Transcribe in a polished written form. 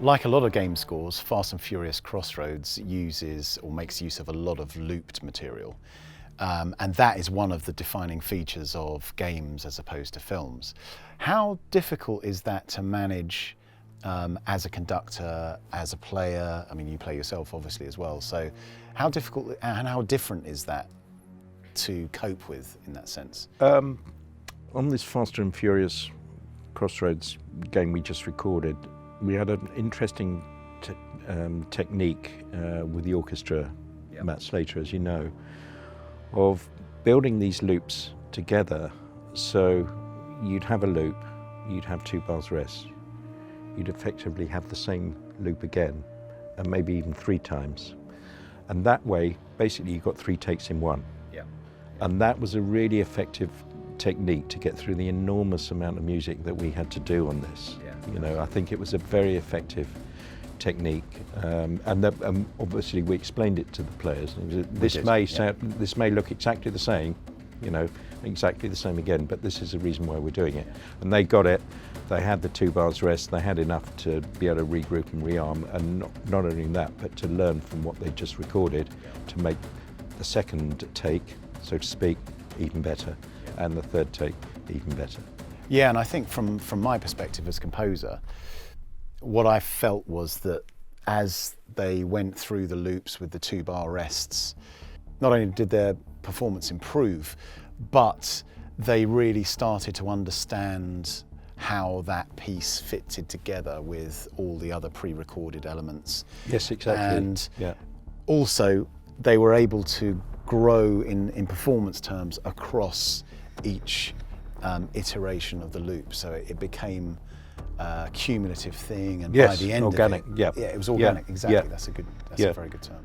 Like a lot of game scores, Fast and Furious Crossroads uses or makes use of a lot of looped material. And that is one of the defining features of games as opposed to films. How difficult is that to manage as a conductor, as a player? I mean, you play yourself obviously as well. So how difficult and how different is that to cope with in that sense? On this Fast and Furious Crossroads game we just recorded, we had an interesting technique with the orchestra, yep. Matt Slater, as you know, of building these loops together. So you'd have a loop, you'd have 2 bars rest, you'd effectively have the same loop again, and maybe even 3 times. And that way, basically you got 3 takes in one. Yeah. And that was a really effective technique to get through the enormous amount of music that we had to do on this. Yeah. You know, I think it was a very effective technique, and obviously we explained it to the players. This may look exactly the same, you know, exactly the same again, but this is the reason why we're doing it. And they got it. They had the 2 bars rest. They had enough to be able to regroup and rearm, and not only that, but to learn from what they just recorded to make the second take, so to speak, even better, and the third take even better. Yeah, and I think from my perspective as composer, what I felt was that as they went through the loops with the 2 bar rests, not only did their performance improve, but they really started to understand how that piece fitted together with all the other pre-recorded elements. Yes, exactly. And also they were able to grow in performance terms across each iteration of the loop. So it became a cumulative thing, and by the end organic, of it, it was organic. Exactly. That's a very good term.